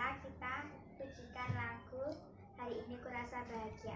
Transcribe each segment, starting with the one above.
saudara, kita pujikan lagu Hari Ini Kurasa Bahagia.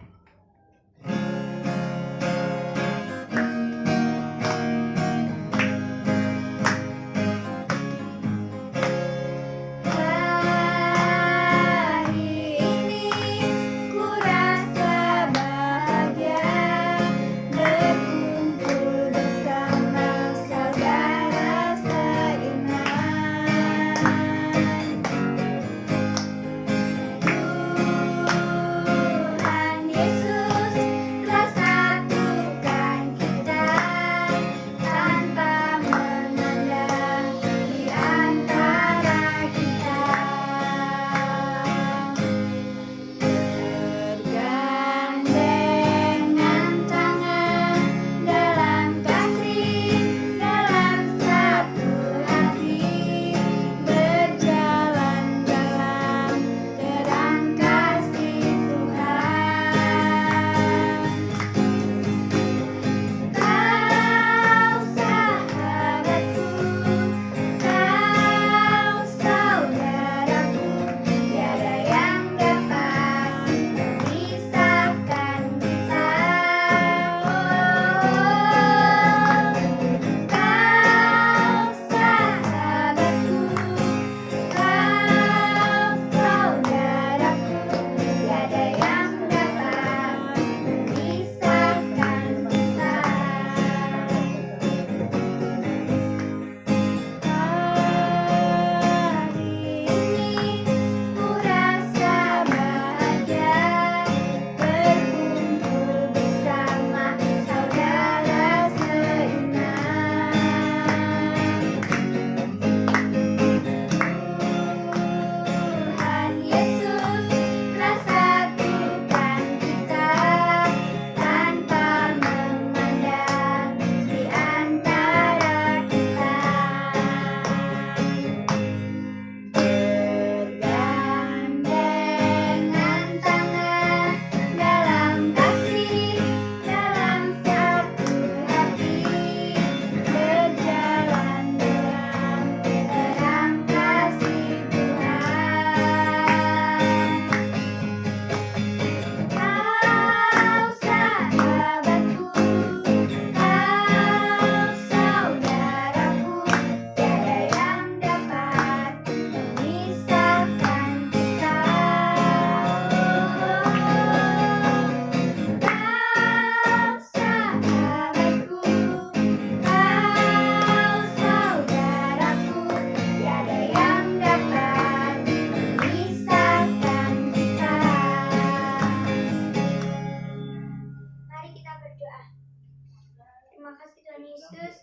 Terima kasih Tuhan Yesus,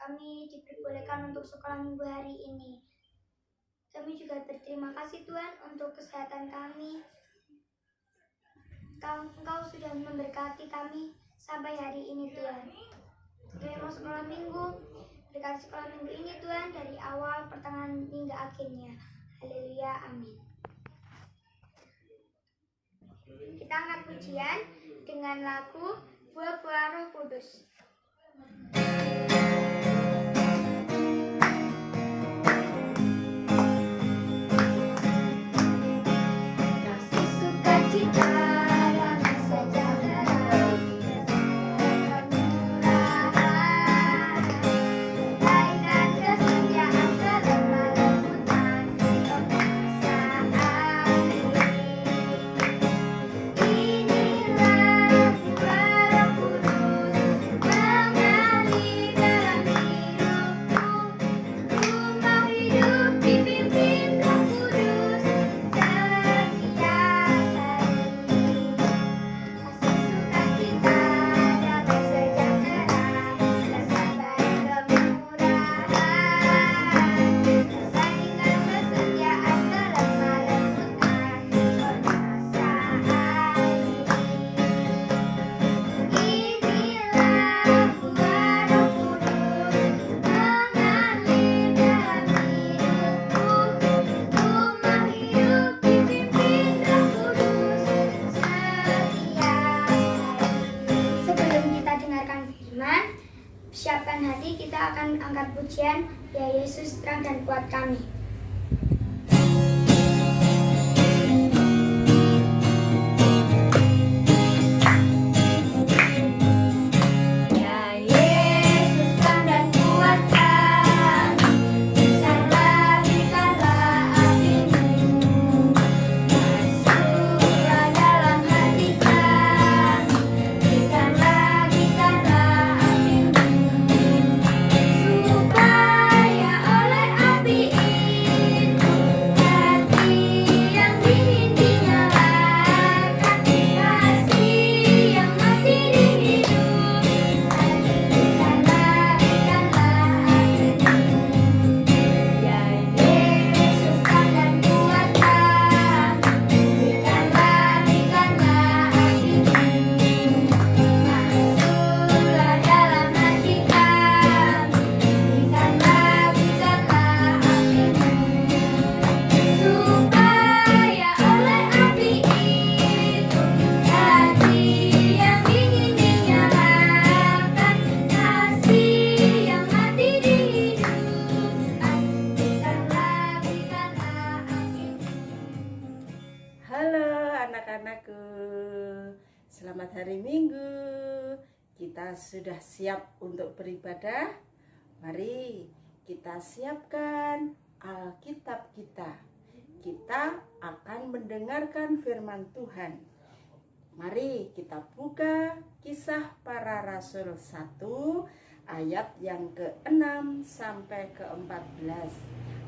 kami diperbolehkan untuk sekolah minggu hari ini. Kami juga berterima kasih Tuhan untuk kesehatan kami. Engkau sudah memberkati kami sampai hari ini Tuhan. Kami mau sekolah minggu, berkati sekolah minggu ini Tuhan dari awal, pertengahan hingga akhirnya. Haleluya, amin. Kita angkat pujian dengan lagu Buah-buah Roh Kudus. Kasih sukacita damai sejahtera kemurahan, kebaikan kesetiaan kelemah lembutan kemesraan inilah buah Roh Kudus mengalir dalam hidupku. Ku mau hidup dipimpin Roh Kudus setiap hari. Kasih sukacita damai sejahtera, rasa baik kemurahan, kesayangan kesetiaan kelemah lembutan kemesraan inilah buah Roh Kudus mengalir dalam hidupku. Ku mau hidup dipimpin Roh Kudus setiap hari. Sebelum kita dengarkan firman, siapkan hati, kita akan angkat pujian, Ya Yesus terang dan kuat kami. hari Minggu. Kita sudah siap untuk beribadah. Mari kita siapkan Alkitab kita. Kita akan mendengarkan firman Tuhan. Mari kita buka Kisah Para Rasul 1 ayat yang ke-6 sampai ke-14.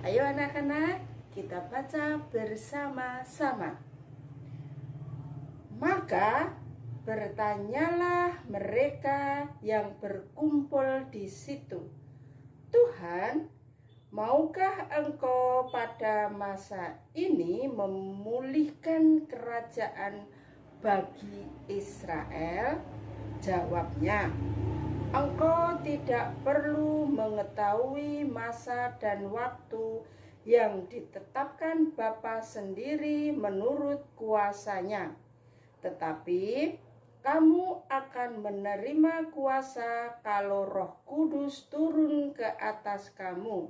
Ayo anak-anak, kita baca bersama-sama. Maka bertanyalah mereka yang berkumpul di situ, Tuhan, maukah Engkau pada masa ini memulihkan kerajaan bagi Israel? Jawabnya, Engkau tidak perlu mengetahui masa dan waktu yang ditetapkan Bapa sendiri menurut kuasanya. Tetapi kamu akan menerima kuasa kalau Roh Kudus turun ke atas kamu,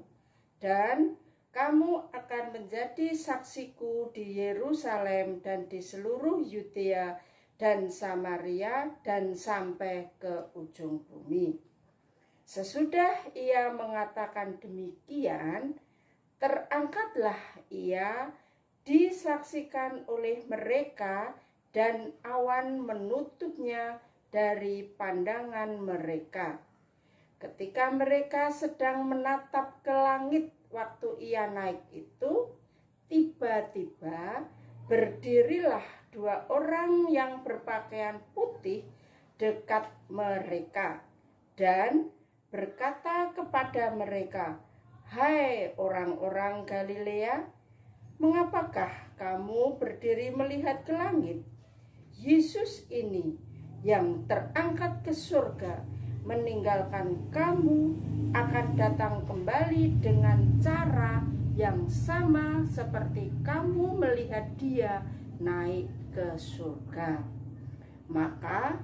dan kamu akan menjadi saksiku di Yerusalem dan di seluruh Yudea dan Samaria dan sampai ke ujung bumi. Sesudah ia mengatakan demikian, terangkatlah ia disaksikan oleh mereka, dan awan menutupnya dari pandangan mereka. Ketika mereka sedang menatap ke langit waktu ia naik itu, tiba-tiba berdirilah 2 orang yang berpakaian putih dekat mereka dan berkata kepada mereka, "Hai orang-orang Galilea, mengapakah kamu berdiri melihat ke langit? Yesus ini yang terangkat ke surga meninggalkan kamu akan datang kembali dengan cara yang sama seperti kamu melihat dia naik ke surga." Maka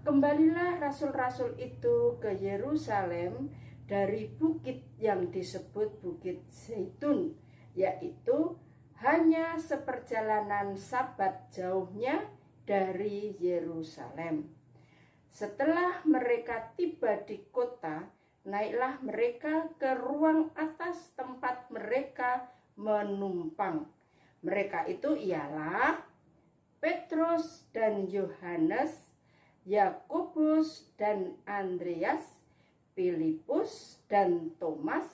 kembalilah rasul-rasul itu ke Yerusalem dari bukit yang disebut Bukit Zaitun, yaitu hanya seperjalanan Sabat jauhnya dari Yerusalem. Setelah mereka tiba di kota, naiklah mereka ke ruang atas tempat mereka menumpang. Mereka itu ialah Petrus dan Yohanes, Yakobus dan Andreas, Filipus dan Thomas,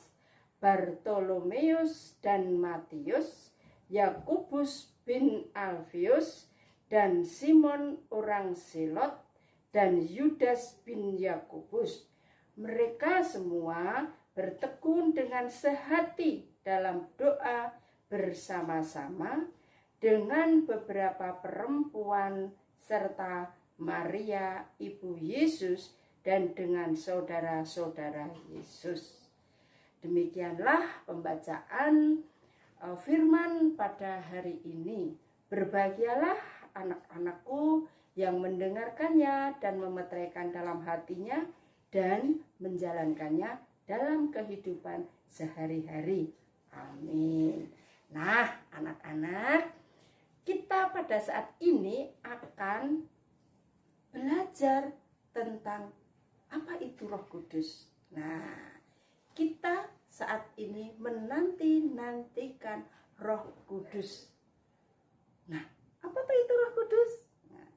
Bartolomeus dan Matius, Yakobus bin Alfius dan Simon orang Selot, dan Yudas bin Yakobus. Mereka semua bertekun dengan sehati dalam doa bersama-sama dengan beberapa perempuan serta Maria ibu Yesus dan dengan saudara-saudara Yesus. Demikianlah pembacaan firman pada hari ini. Berbahagialah anak-anakku yang mendengarkannya dan memeteraikan dalam hatinya dan menjalankannya dalam kehidupan sehari-hari. Amin. Nah, anak-anak, kita pada saat ini akan belajar tentang apa itu Roh Kudus. Nah, kita saat ini menanti-nantikan Roh Kudus. Nah, apa itu Roh Kudus? Nah,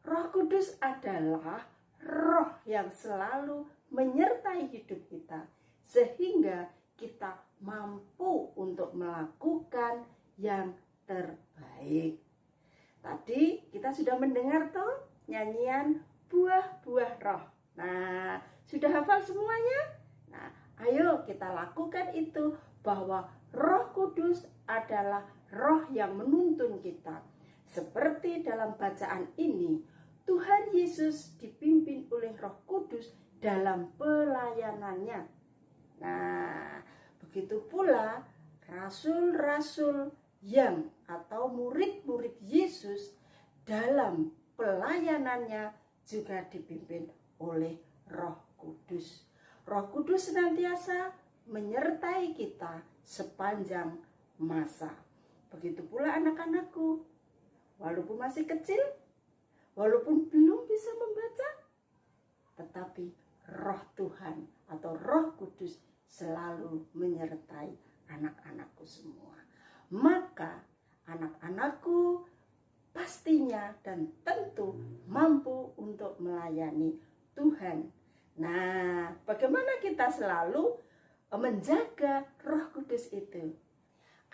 Roh Kudus adalah roh yang selalu menyertai hidup kita, sehingga kita mampu untuk melakukan yang terbaik. Tadi kita sudah mendengar toh nyanyian buah-buah roh. Nah, sudah hafal semuanya? Nah, ayo kita lakukan itu, bahwa Roh Kudus adalah roh yang menuntun kita. Seperti dalam bacaan ini, Tuhan Yesus dipimpin oleh Roh Kudus dalam pelayanannya. Nah, begitu pula rasul-rasul yang atau murid-murid Yesus dalam pelayanannya juga dipimpin oleh Roh Kudus. Roh Kudus senantiasa menyertai kita sepanjang masa. Begitu pula anak-anakku, walaupun masih kecil, walaupun belum bisa membaca, tetapi Roh Tuhan atau Roh Kudus selalu menyertai anak-anakku semua. Maka anak-anakku pastinya dan tentu mampu untuk melayani Tuhan. Nah, bagaimana kita selalu menjaga Roh Kudus itu?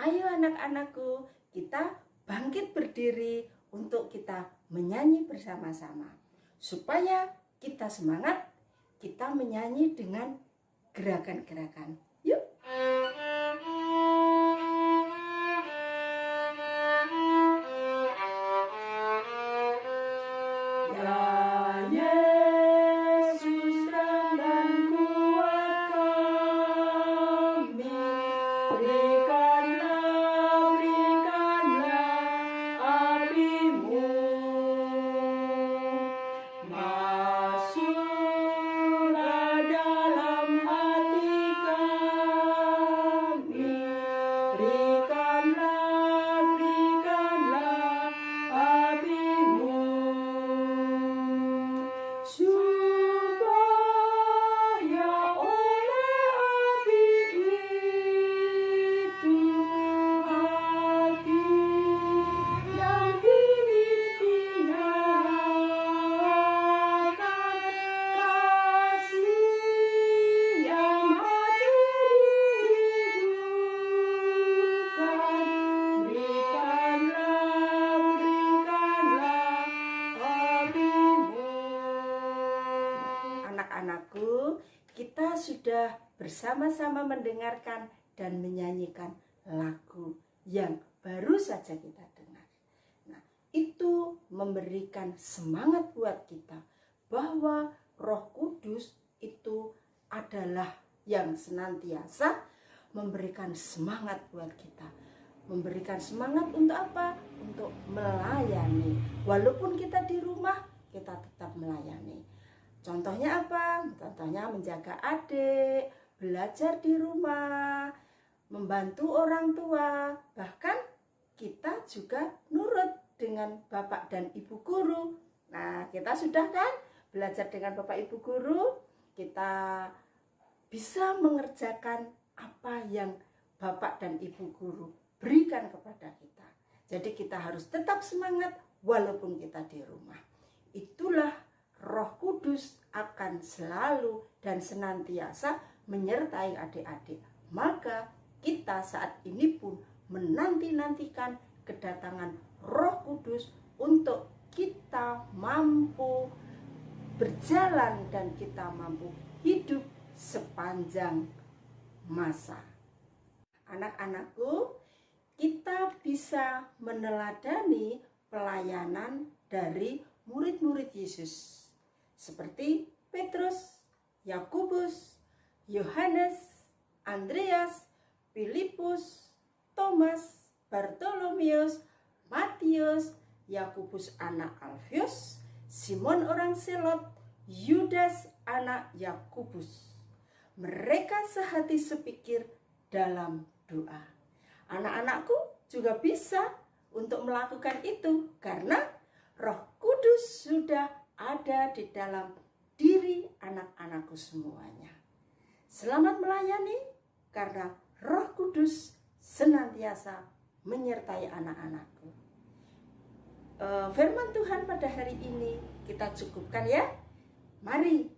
Ayo anak-anakku, kita bangkit berdiri untuk kita menyanyi bersama-sama. Supaya kita semangat, kita menyanyi dengan gerakan-gerakan. Yuk! Anak-anakku, kita sudah bersama-sama mendengarkan dan menyanyikan lagu yang baru saja kita dengar. Nah, itu memberikan semangat buat kita bahwa Roh Kudus itu adalah yang senantiasa memberikan semangat buat kita. Memberikan semangat untuk apa? Untuk melayani. Walaupun kita di rumah, kita tetap melayani. Contohnya apa? Contohnya menjaga adik, belajar di rumah, membantu orang tua. Bahkan kita juga nurut dengan bapak dan ibu guru. Nah, kita sudah kan belajar dengan bapak ibu guru, kita bisa mengerjakan apa yang bapak dan ibu guru berikan kepada kita. Jadi kita harus tetap semangat walaupun kita di rumah. Itulah Roh Kudus akan selalu dan senantiasa menyertai adik-adik. Maka kita saat ini pun menanti-nantikan kedatangan Roh Kudus untuk kita mampu berjalan dan kita mampu hidup sepanjang masa. Anak-anakku, kita bisa meneladani pelayanan dari murid-murid Yesus seperti Petrus, Yakobus, Yohanes, Andreas, Filipus, Thomas, Bartolomeus, Matius, Yakobus anak Alfius, Simon orang Selot, Yudas anak Yakobus. Mereka sehati sepikir dalam doa. Anak-anakku juga bisa untuk melakukan itu karena Roh Kudus sudah ada di dalam diri anak-anakku semuanya. Selamat melayani karena Roh Kudus senantiasa menyertai anak-anakku. Firman Tuhan pada hari ini kita cukupkan ya. Mari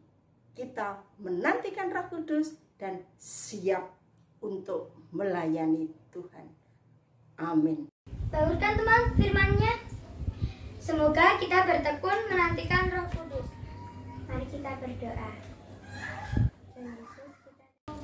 kita menantikan Roh Kudus dan siap untuk melayani Tuhan. Amin. Baurkan teman firman-Nya. Semoga kita bertekun menantikan Roh Kudus. Mari kita berdoa.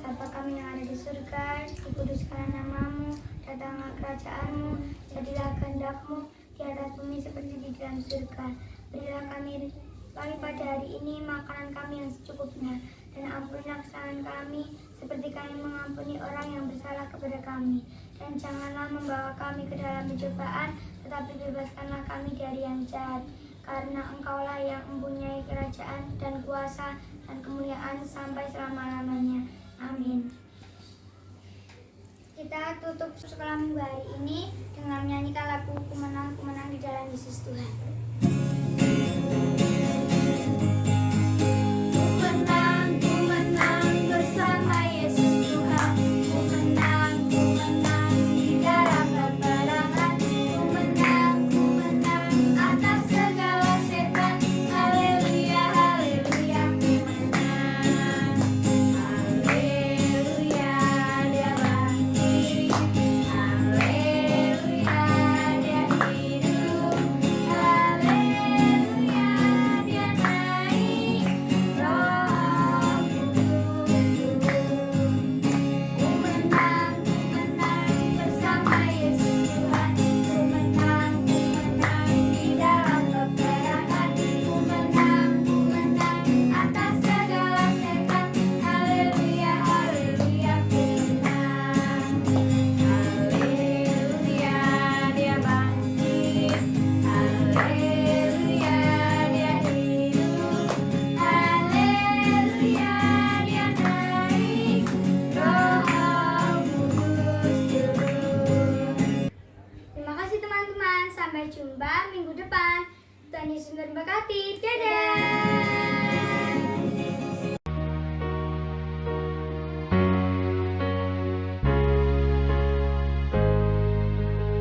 Bapa kami yang ada di surga, dikuduskanlah nama-Mu, datanglah kerajaan-Mu, jadilah kehendak-Mu di atas bumi seperti di dalam surga. Berilah kami pada hari ini makanan kami yang secukupnya, dan ampunilah kesalahan kami seperti kami mengampuni orang yang bersalah kepada kami. Dan janganlah membawa kami ke dalam pencobaan, tetapi bebaskanlah kami dari yang jahat. Karena Engkaulah yang mempunyai kerajaan dan kuasa dan kemuliaan sampai selama-lamanya. Amin. Kita tutup sekolah minggu hari ini dengan menyanyikan lagu Kumenang-Kumenang di dalam Yesus Tuhan. Ku menang bersama Yesus Tuhan. Ku menang di dalam peperangan. Ku menang atas segala setan. Haleluya, haleluya, ku menang. Haleluya, dia bangkit. Haleluya, dia hidup. Haleluya, dia naik. Roh Kudus turun. Ku menang bersama Yesus Tuhan. Ku menang di dalam peperangan. Ku menang atas segala setan. Haleluya, haleluya, ku menang. Haleluya, dia bangkit. Haleluya, dia hidup. Haleluya, dia naik. Roh Kudus turun. Terima kasih teman-teman. Sampai jumpa minggu depan. Tuhan Yesus memberkati. Dadah.